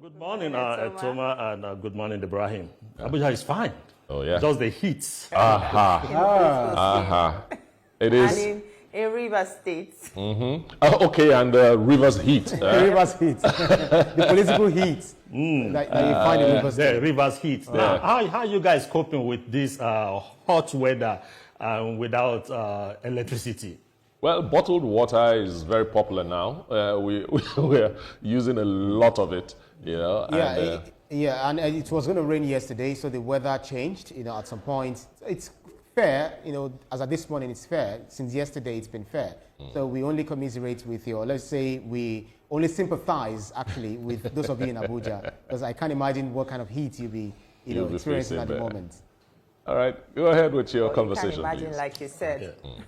Good morning, Toma, and good morning, Ibrahim. Abuja is fine. Oh, yeah. Just the heat. It is. And in Rivers State. Okay, and Rivers heat. Rivers heat. The political heat that you find in Rivers State. The Rivers heat. Now, how are you guys coping with this hot weather without electricity? Well, bottled water is very popular now. We're using a lot of it, you know. And, it was going to rain yesterday, so the weather changed, you know, at some point. It's fair, you know, as at this morning it's fair. Since yesterday it's been fair. So we only commiserate with you, or let's say we only sympathize actually with those of you in Abuja, because I can't imagine what kind of heat you'll be experiencing at the moment. All right, go ahead with your conversation, Can't imagine, please. like you said. Okay.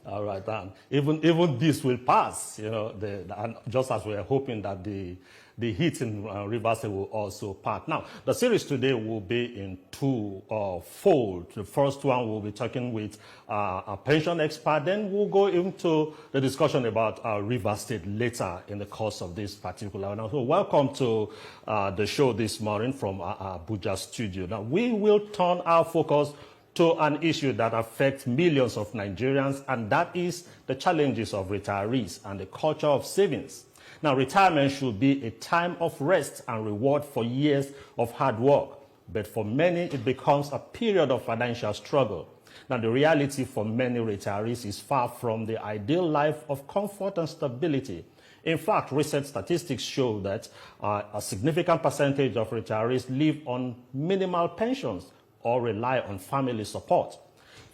All right, even this will pass, you know, and just as we are hoping that the heat in Rivers will also pass. Now, the series today will be in two fold. The first one we'll be talking with a pension expert. Then we'll go into the discussion about Rivers State later in the course of this particular one. So welcome to the show this morning from our Abuja studio. Now, we will turn our focus to an issue that affects millions of Nigerians, and that is the challenges of retirees and the culture of savings. Now, retirement should be a time of rest and reward for years of hard work, but for many, it becomes a period of financial struggle. Now, the reality for many retirees is far from the ideal life of comfort and stability. In fact, recent statistics show that a significant percentage of retirees live on minimal pensions or rely on family support.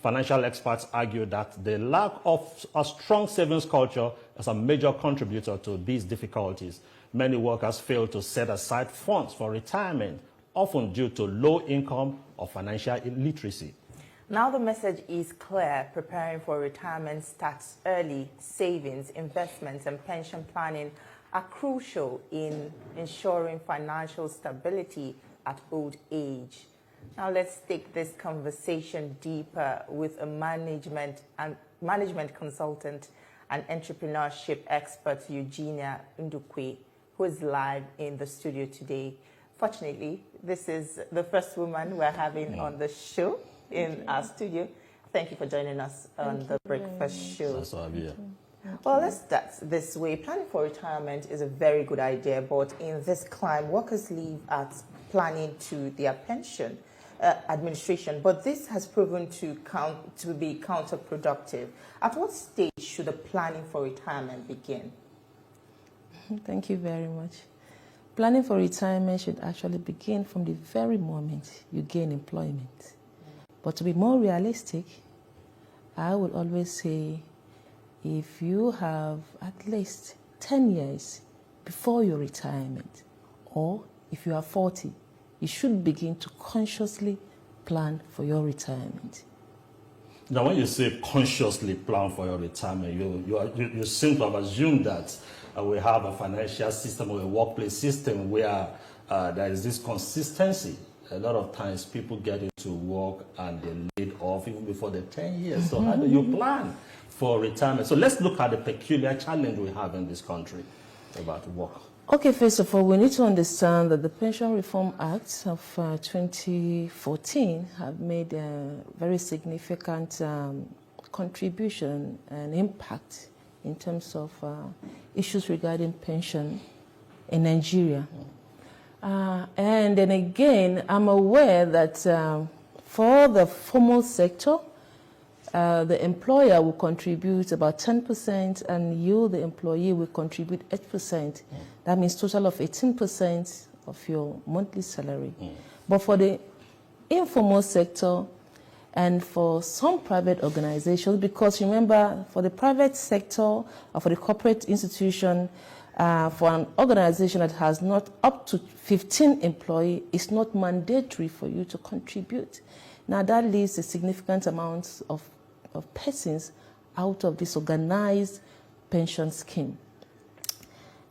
Financial experts argue that the lack of a strong savings culture is a major contributor to these difficulties. Many workers fail to set aside funds for retirement, often due to low income or financial illiteracy. Now the message is clear: preparing for retirement starts early. Savings, investments, and pension planning are crucial in ensuring financial stability at old age. Now let's take this conversation deeper with a management consultant and entrepreneurship expert, Eugenia Ndukwe, who is live in the studio today. Fortunately, this is the first woman we're having on the show in our studio. Thank you for joining us on the breakfast show. That's what I'm here. Well, let's start this way. Planning for retirement is a very good idea, but in this climate, workers leave at planning to their pension administration, but this has proven to be counterproductive. At what stage should the planning for retirement begin? Thank you very much. Planning for retirement should actually begin from the very moment you gain employment. But to be more realistic, I would always say if you have at least 10 years before your retirement, or if you are 40, you should begin to consciously plan for your retirement. Now, when you say consciously plan for your retirement, you seem to have assumed that we have a financial system or a workplace system where there is this consistency. A lot of times people get into work and they're laid off even before the 10 years. So how do you plan for retirement? So let's look at the peculiar challenge we have in this country about work. Okay, first of all, we need to understand that the Pension Reform Act of 2014 have made a very significant contribution and impact in terms of issues regarding pension in Nigeria. And then again, I'm aware that for the formal sector, the employer will contribute about 10%, and you, the employee, will contribute 8%. That means total of 18% of your monthly salary. But for the informal sector and for some private organizations, because remember, for the private sector or for the corporate institution, for an organization that has not up to 15 employees, it's not mandatory for you to contribute. Now that leaves a significant amount of persons out of this organized pension scheme.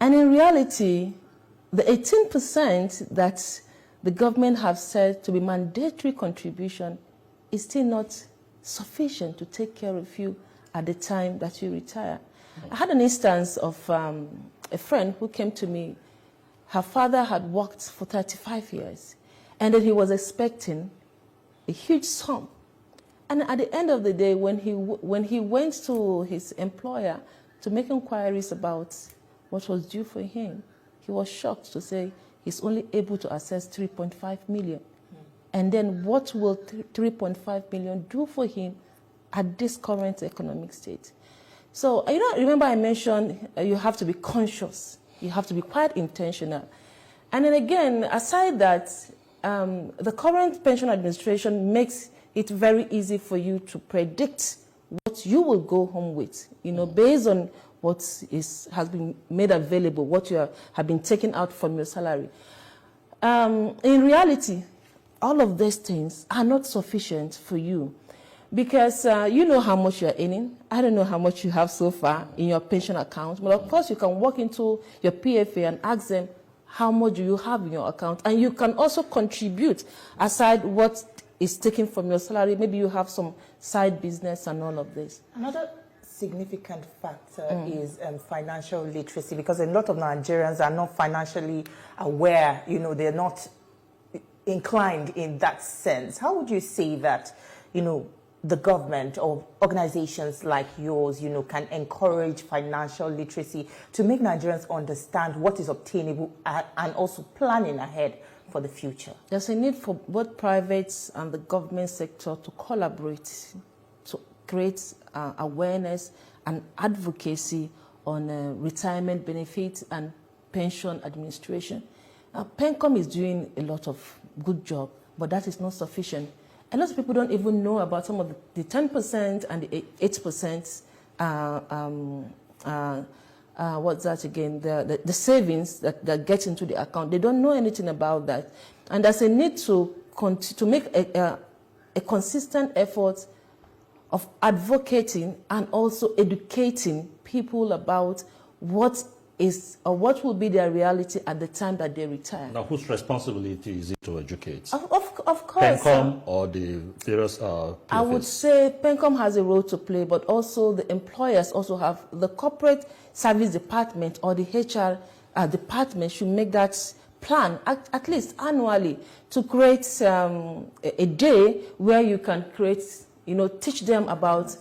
And in reality, the 18% that the government have said to be mandatory contribution is still not sufficient to take care of you at the time that you retire. I had an instance of a friend who came to me her father had worked for 35 years, and then he was expecting a huge sum. And at the end of the day, when he went to his employer to make inquiries about what was due for him, he was shocked to say he's only able to access 3.5 million. And then what will 3.5 million do for him at this current economic state? So, remember I mentioned you have to be conscious. You have to be quite intentional. And then again, aside that, the current pension administration makes it very easy for you to predict what you will go home with, based on what has been made available, what you have been taken out from your salary. In reality, all of these things are not sufficient for you because you know how much you're earning. I don't know how much you have so far in your pension account, but of course you can walk into your PFA and ask them how much do you have in your account, and you can also contribute aside what is taken from your salary. Maybe you have some side business and all of this. Another significant factor is financial literacy, because a lot of Nigerians are not financially aware. They're not inclined in that sense. How would you say that, the government or organizations like yours, can encourage financial literacy to make Nigerians understand what is obtainable and also planning ahead for the future? There's a need for both private and the government sector to collaborate to create awareness and advocacy on retirement benefits and pension administration. PENCOM is doing a lot of good job, but that is not sufficient. A lot of people don't even know about some of the 10% and the 8%, what's that again, the savings that get into the account. They don't know anything about that. And there's a need to make a consistent effort of advocating and also educating people about what will be their reality at the time that they retire. Now, whose responsibility is it to educate? Of course. PENCOM or the various I would say PENCOM has a role to play, but also the employers also have. The corporate service department or the HR department should make that plan, at least annually, to create a day where you can create, teach them about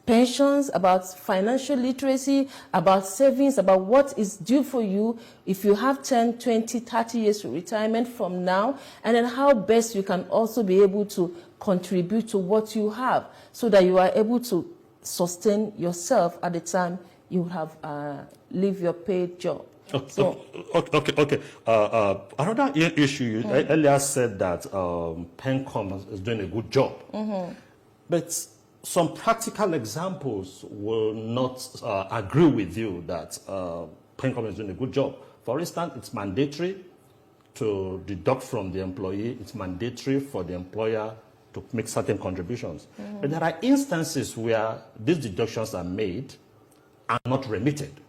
pensions, about financial literacy, about savings, about what is due for you if you have 10, 20, 30 years to retirement from now, and then how best you can also be able to contribute to what you have so that you are able to sustain yourself at the time you have leave your paid job. Okay. Another issue, you earlier said that PENCOM is doing a good job. But some practical examples will not agree with you that PENCOM is doing a good job. For instance, it's mandatory to deduct from the employee. It's mandatory for the employer to make certain contributions. But there are instances where these deductions are made and not remitted,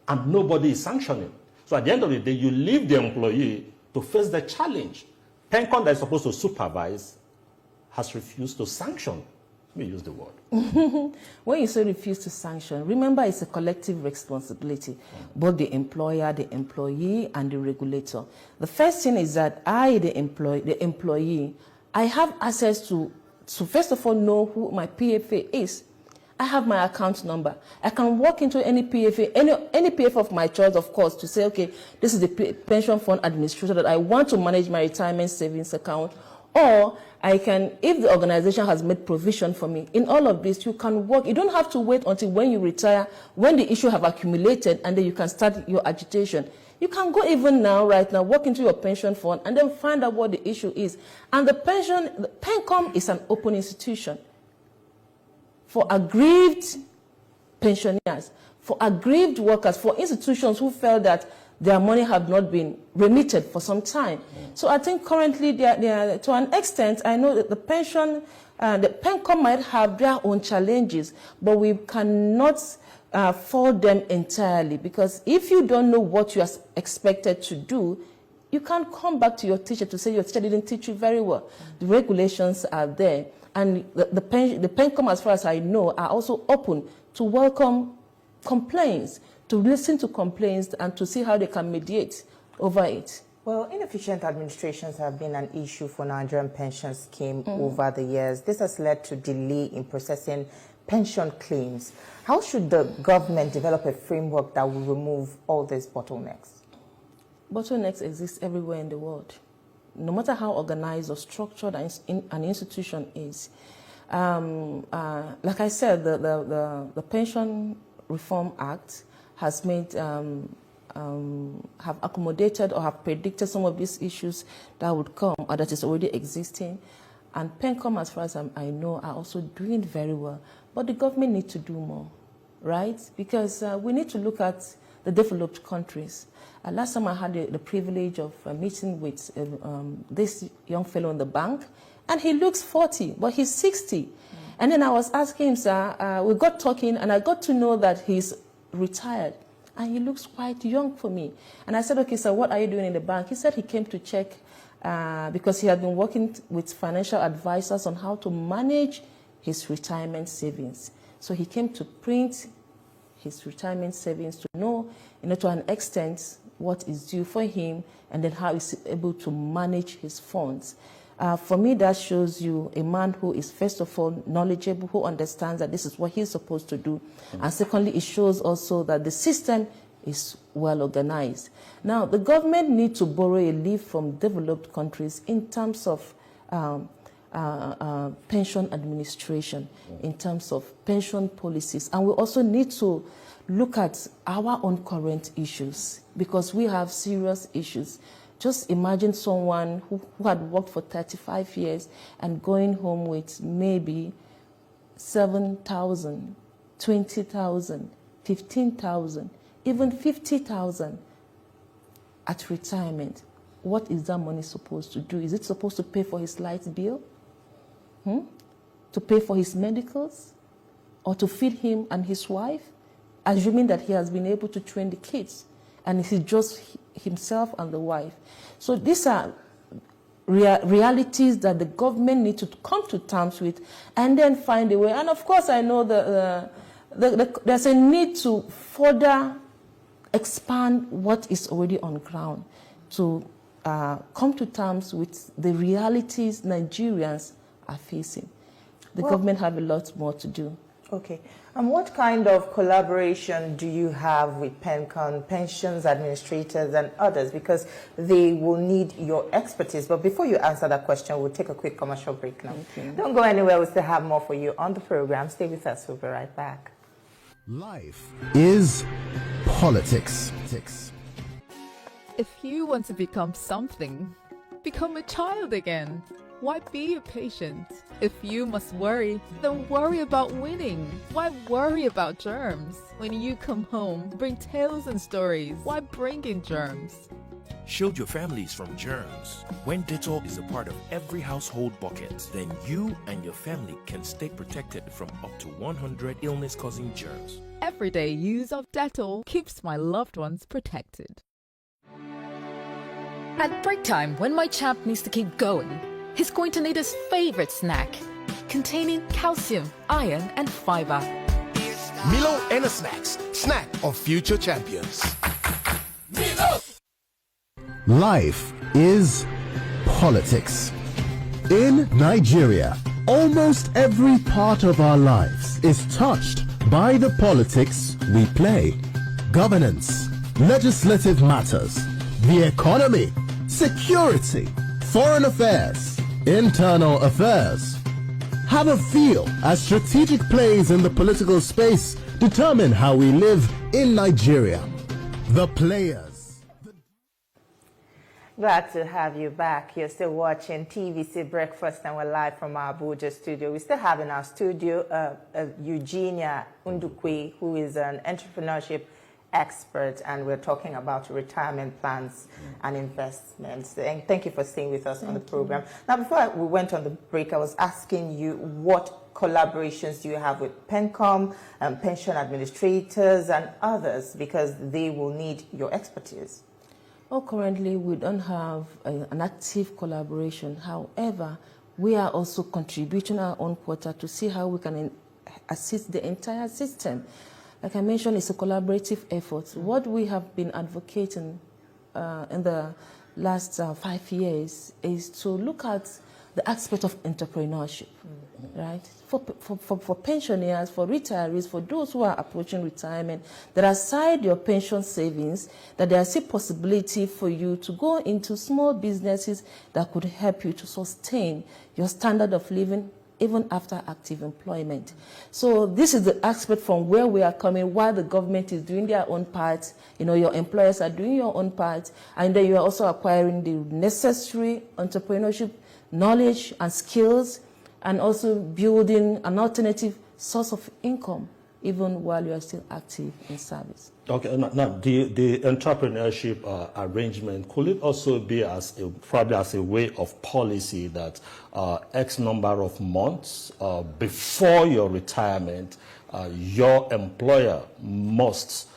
and nobody is sanctioning. So at the end of the day, you leave the employee to face the challenge. PENCOM that is supposed to supervise has refused to sanction. Let me use the word. When you say refuse to sanction, remember it's a collective responsibility, both the employer, the employee, and the regulator. The first thing is that I, the employee, I have access to first of all know who my PFA is. I have my account number. I can walk into any PFA, any PFA of my choice, of course, to say, okay, this is the pension fund administrator that I want to manage my retirement savings account. Or I can, if the organization has made provision for me, in all of this, you can work. You don't have to wait until when you retire, when the issue have accumulated, and then you can start your agitation. You can go even now, right now, walk into your pension fund, and then find out what the issue is. And the PENCOM is an open institution for aggrieved pensioners, for aggrieved workers, for institutions who felt that their money have not been remitted for some time. So I think currently, to an extent, I know that the PENCOM might have their own challenges, but we cannot fault them entirely, because if you don't know what you are expected to do, you can't come back to your teacher to say your teacher didn't teach you very well. The regulations are there, and the PENCOM, as far as I know, are also open to welcome complaints, to listen to complaints, and to see how they can mediate over it. Well, inefficient administrations have been an issue for Nigerian pension scheme over the years. This has led to delay in processing pension claims. How should the government develop a framework that will remove all these bottlenecks? Bottlenecks exist everywhere in the world. No matter how organized or structured an institution is. Like I said, the Pension Reform Act has made have accommodated or have predicted some of these issues that would come or that is already existing. And PENCOM, as far as I know, are also doing very well. But the government needs to do more, right? Because we need to look at the developed countries. Last time I had the privilege of meeting with this young fellow in the bank, and he looks 40, but he's 60. And then I was asking him, sir, we got talking, and I got to know that he's retired. And he looks quite young for me. And I said, okay, sir, what are you doing in the bank? He said he came to check because he had been working with financial advisors on how to manage his retirement savings. So he came to print his retirement savings to know, to an extent, what is due for him, and then how he's able to manage his funds. For me, that shows you a man who is, first of all, knowledgeable, who understands that this is what he's supposed to do. And secondly, it shows also that the system is well organized. Now, the government needs to borrow a leaf from developed countries in terms of pension administration, in terms of pension policies. And we also need to look at our own current issues, because we have serious issues. Just imagine someone who had worked for 35 years and going home with maybe 7,000, 20,000, 15,000, even 50,000 at retirement. What is that money supposed to do? Is it supposed to pay for his light bill? To pay for his medicals? Or to feed him and his wife? Assuming that he has been able to train the kids and he's just himself and the wife. So these are realities that the government needs to come to terms with and then find a way. And of course, I know there's a need to further expand what is already on ground to come to terms with the realities Nigerians are facing. The government have a lot more to do. Okay. And what kind of collaboration do you have with PENCOM, pensions administrators and others? Because they will need your expertise. But before you answer that question, we'll take a quick commercial break now. Okay. Don't go anywhere. We still have more for you on the program. Stay with us. We'll be right back. Life is politics. If you want to become something, become a child again. Why be a patient? If you must worry, then worry about winning. Why worry about germs? When you come home, bring tales and stories. Why bring in germs? Shield your families from germs. When Dettol is a part of every household bucket, then you and your family can stay protected from up to 100 illness-causing germs. Everyday use of Dettol keeps my loved ones protected. At break time, when my champ needs to keep going, he's going to need his favorite snack, containing calcium, iron, and fiber. Milo Snacks, snack of future champions. Milo! Life is politics. In Nigeria, almost every part of our lives is touched by the politics we play. Governance, legislative matters, the economy, security, foreign affairs, internal affairs. Have a feel as strategic plays in the political space determine how we live in Nigeria. The players. Glad to have you back. You're still watching TVC Breakfast and we're live from our Abuja studio. We still have in our studio Eugenia Ndukwe, who is an entrepreneurship expert, and we're talking about retirement plans and investments. And thank you for staying with us on the program. Now, before we went on the break, I was asking you what collaborations do you have with PENCOM, pension administrators and others, because they will need your expertise. Oh, currently, we don't have an active collaboration. However, we are also contributing our own quota to see how we can assist the entire system. Like I mentioned, it's a collaborative effort. What we have been advocating in the last 5 years is to look at the aspect of entrepreneurship, right? For pensioners, for retirees, for those who are approaching retirement, that aside your pension savings, that there is a possibility for you to go into small businesses that could help you to sustain your standard of living even after active employment. So this is the aspect from where we are coming, while the government is doing their own part, your employers are doing your own part, and then you are also acquiring the necessary entrepreneurship knowledge and skills, and also building an alternative source of income, even while you are still active in service. Okay, now the entrepreneurship arrangement, could it also be probably as a way of policy that X number of months before your retirement, your employer must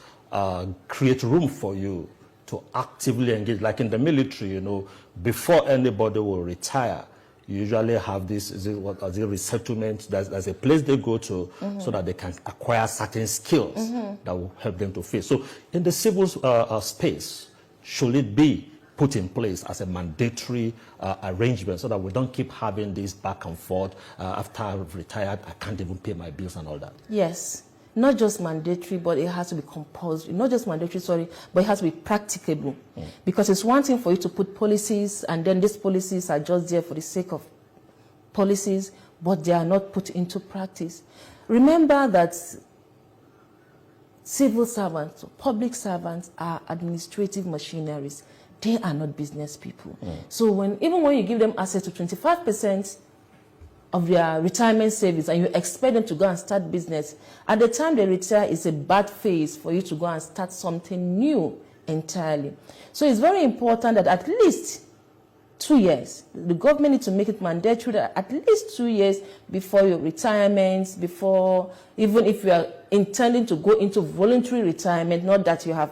create room for you to actively engage, like in the military, before anybody will retire, you usually have this, resettlement, there's a place they go to so that they can acquire certain skills that will help them to face. So in the civil space, should it be put in place as a mandatory arrangement so that we don't keep having this back and forth, after I've retired, I can't even pay my bills and all that? Yes. Not just mandatory, but it has to be compulsory. Not just mandatory, sorry, but it has to be practicable. Because it's one thing for you to put policies, and then these policies are just there for the sake of policies, but they are not put into practice. Remember that civil servants, public servants are administrative machineries. They are not business people. So even when you give them access to 25% of their retirement savings and you expect them to go and start business, at the time they retire, it's a bad phase for you to go and start something new entirely. So it's very important that at least 2 years, the government needs to make it mandatory that at least 2 years before your retirement, before, even if you are intending to go into voluntary retirement, not that you have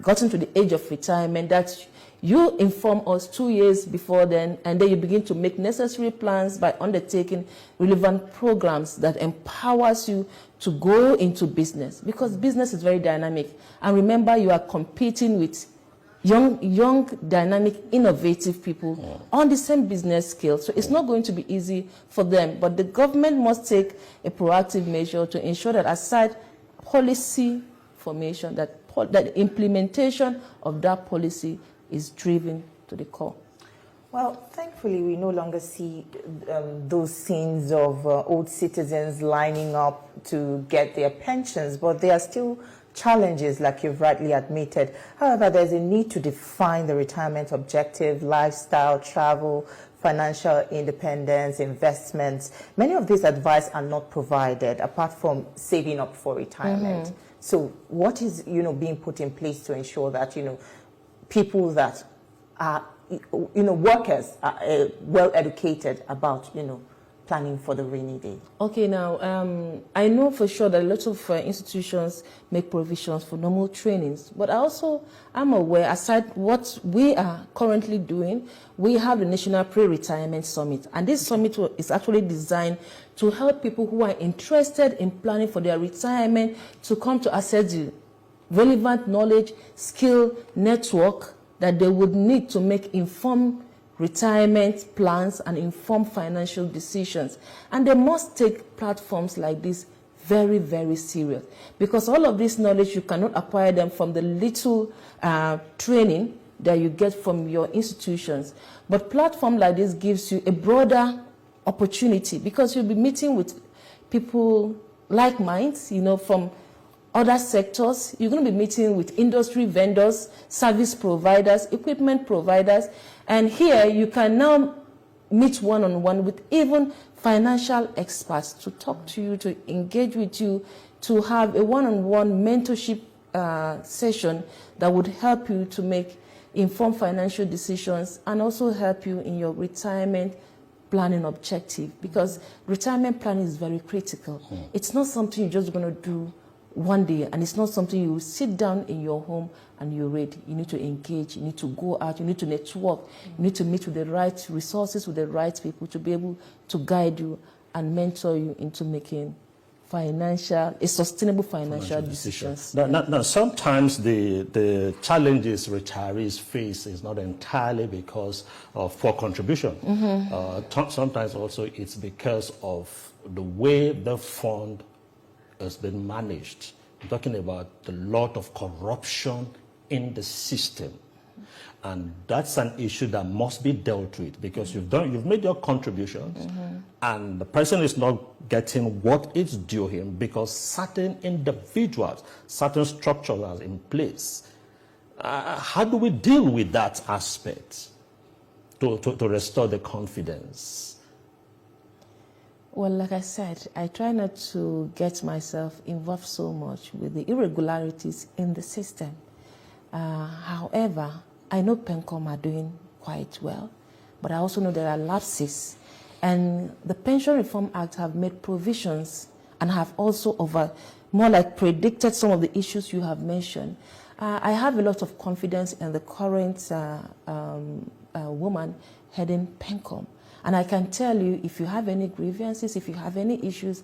gotten to the age of retirement, that you inform us 2 years before then, and then you begin to make necessary plans by undertaking relevant programs that empowers you to go into business, because business is very dynamic. And remember, you are competing with young, dynamic, innovative people on the same business scale. So it's not going to be easy for them, but the government must take a proactive measure to ensure that aside policy formation, that implementation of that policy is driven to the core. Well, thankfully, we no longer see those scenes of old citizens lining up to get their pensions, but there are still challenges, like you've rightly admitted. However, there's a need to define the retirement objective, lifestyle, travel, financial independence, investments. Many of these advice are not provided, apart from saving up for retirement. So what is, being put in place to ensure that, people that are, workers are well educated about, planning for the rainy day? Okay, now, I know for sure that lots of institutions make provisions for normal trainings, but I'm aware, aside what we are currently doing, we have the National Pre-Retirement Summit, and this summit is actually designed to help people who are interested in planning for their retirement to come to access the relevant knowledge, skill, network that they would need to make informed retirement plans and informed financial decisions. And they must take platforms like this very, very serious, because all of this knowledge, you cannot acquire them from the little training that you get from your institutions. But platform like this gives you a broader opportunity, because you'll be meeting with people like minds, from other sectors. You're going to be meeting with industry vendors, service providers, equipment providers, and here you can now meet one-on-one with even financial experts to talk to you, to engage with you, to have a one-on-one mentorship session that would help you to make informed financial decisions and also help you in your retirement planning objective, because retirement planning is very critical. It's not something you're just going to do one day, and it's not something you sit down in your home and you're ready. You need to engage, you need to go out, you need to network, you need to meet with the right resources, with the right people to be able to guide you and mentor you into making sustainable financial decisions. Now, sometimes the challenges retirees face is not entirely because of poor contribution. Sometimes also it's because of the way the fund has been managed. I'm talking about a lot of corruption in the system. And that's an issue that must be dealt with, because you've made your contributions, and the person is not getting what is due him because certain individuals, certain structures are in place. How do we deal with that aspect to restore the confidence? Well, like I said, I try not to get myself involved so much with the irregularities in the system. However, I know PENCOM are doing quite well, but I also know there are lapses. And the Pension Reform Act have made provisions and have also more like predicted some of the issues you have mentioned. I have a lot of confidence in the current woman heading PENCOM. And I can tell you, if you have any grievances, if you have any issues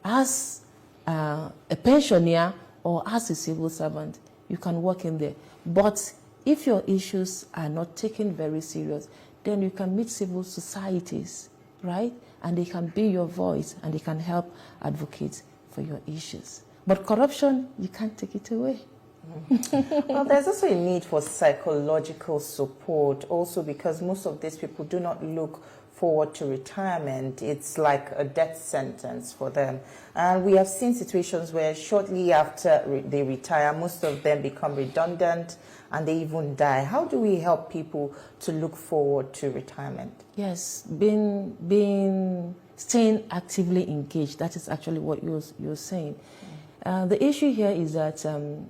as a pensioner or as a civil servant, you can work in there. But if your issues are not taken very serious, then you can meet civil societies, right? And they can be your voice and they can help advocate for your issues. But corruption, you can't take it away. Well, there's also a need for psychological support also, because most of these people do not look forward to retirement. It's like a death sentence for them. And we have seen situations where shortly after they retire, most of them become redundant and they even die. How do we help people to look forward to retirement? Yes, staying actively engaged. That is actually what you're saying. The issue here is that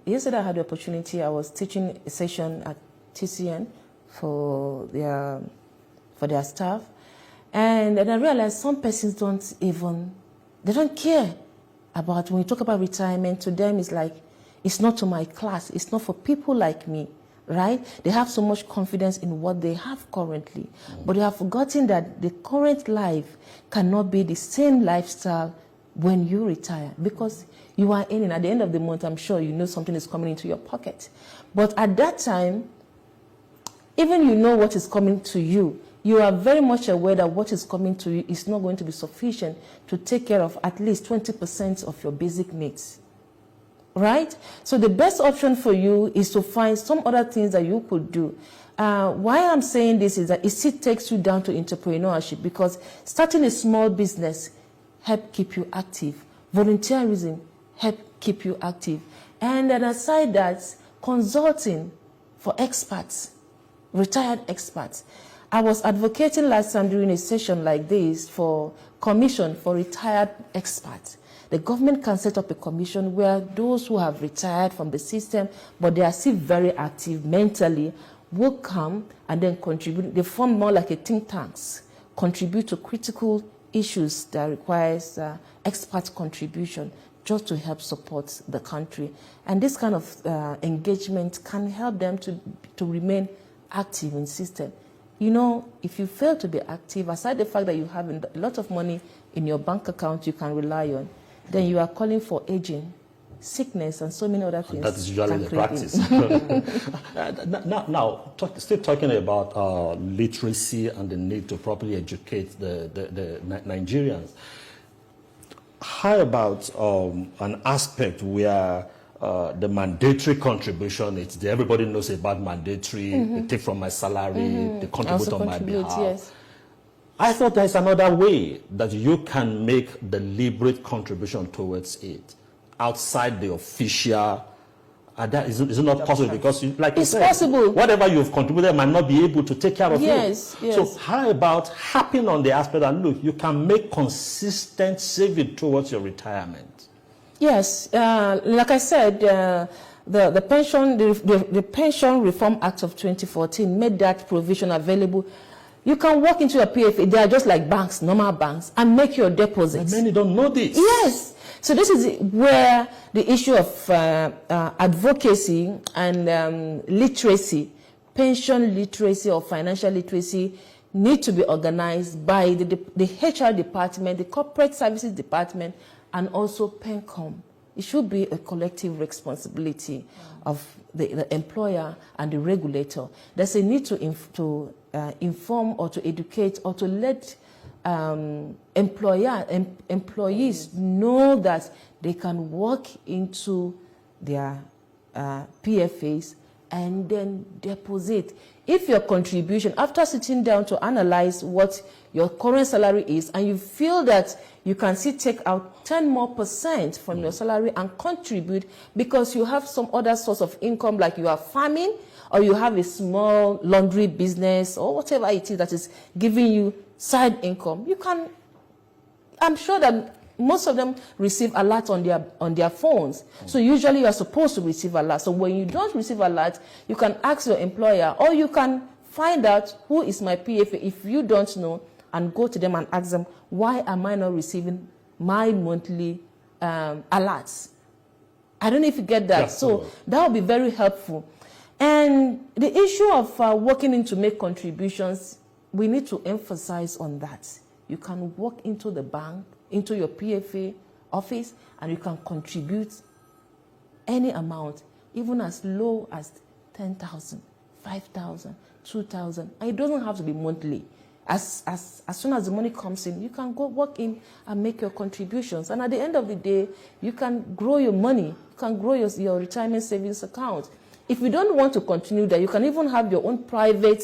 yesterday I had the opportunity. I was teaching a session at TCN for their staff, and then I realized some persons don't care about, when you talk about retirement, to them it's like, it's not to my class, it's not for people like me, right? They have so much confidence in what they have currently, but they have forgotten that the current life cannot be the same lifestyle when you retire, because you are earning. At the end of the month, I'm sure you know something is coming into your pocket. But at that time, even you know what is coming to you, you are very much aware that what is coming to you is not going to be sufficient to take care of at least 20% of your basic needs, right? So the best option for you is to find some other things that you could do. Why I'm saying this is that it still takes you down to entrepreneurship, because starting a small business help keep you active. Volunteerism help keep you active. And then aside that, consulting for experts, retired experts. I was advocating last time during a session like this for commission for retired experts. The government can set up a commission where those who have retired from the system, but they are still very active mentally, will come and then contribute. They form more like a think tanks, contribute to critical issues that requires expert contribution just to help support the country. And this kind of engagement can help them to remain active in system. You know, if you fail to be active, aside the fact that you have a lot of money in your bank account you can rely on, then you are calling for aging, sickness, and so many other things. That is usually the practice. Still talking about literacy and the need to properly educate the Nigerians. How about an aspect where the mandatory contribution, everybody knows about mandatory, they take from my salary, they contribute on my behalf. Yes. I thought there's another way that you can make deliberate contribution towards it outside the official. That is it not possible? Because, like you said, possible. Whatever you've contributed might not be able to take care of you. Yes. So how about harping on the aspect that, look, you can make consistent saving towards your retirement? Yes, like I said, the Pension Reform Act of 2014 made that provision available. You can walk into a PFA, they are just like banks, normal banks, and make your deposits. But many don't know this. Yes. So this is where the issue of advocacy and literacy, pension literacy or financial literacy, need to be organized by the HR department, the corporate services department, and also PENCOM. It should be a collective responsibility of the employer and the regulator. There's a need to inform or to educate or to let employees know that they can walk into their PFAs and then deposit. If your contribution, after sitting down to analyze what your current salary is, and you feel that you can still take out 10% more from your salary and contribute because you have some other source of income, like you are farming or you have a small laundry business or whatever it is that is giving you side income, you can, I'm sure that most of them receive alert on their phones. So usually you are supposed to receive alert. So when you don't receive alert, you can ask your employer, or you can find out who is my PFA if you don't know, and go to them and ask them, why am I not receiving my monthly alerts? I don't know if you get that. Yes, so that would be very helpful. And the issue of working in to make contributions, we need to emphasize on that. You can walk into the bank, into your PFA office, and you can contribute any amount, even as low as 10,000, 5,000, 2,000. And it doesn't have to be monthly. As soon as the money comes in, you can go walk in and make your contributions. And at the end of the day, you can grow your money. You can grow your retirement savings account. If you don't want to continue that, you can even have your own private,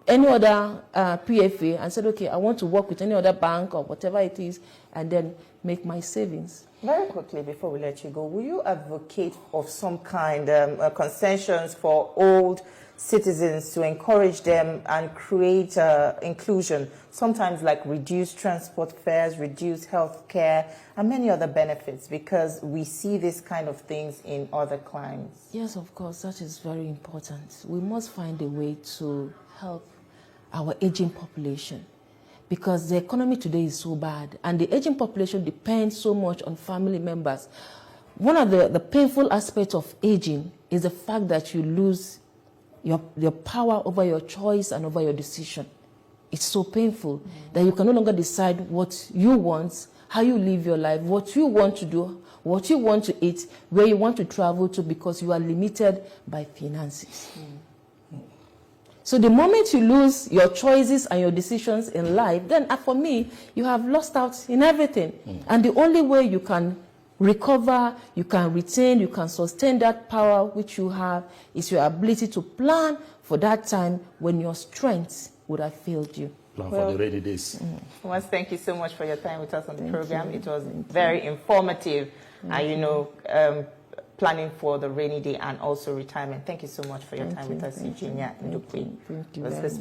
any other PFA, and said, okay, I want to work with any other bank or whatever it is, and then make my savings. Very quickly, before we let you go, will you advocate of some kind of concessions for old citizens to encourage them and create inclusion, sometimes like reduced transport fares, reduced health care, and many other benefits, because we see this kind of things in other climes? Yes, of course, that is very important. We must find a way to help our aging population, because the economy today is so bad, and the aging population depends so much on family members. One of the painful aspects of aging is the fact that you lose your power over your choice and over your decision. It's so painful that you can no longer decide what you want, how you live your life, what you want to do, what you want to eat, where you want to travel to, because you are limited by finances. So the moment you lose your choices and your decisions in life, then for me, you have lost out in everything. And the only way you can recover, you can retain, you can sustain that power which you have is your ability to plan for that time when your strength would have failed you. Plan for the rainy days. Once, thank you so much for your time with us on the program. It was very informative, and you know, planning for the rainy day and also retirement. Thank you so much for your time with us, Eugenia Ndukwe. Thank you very much.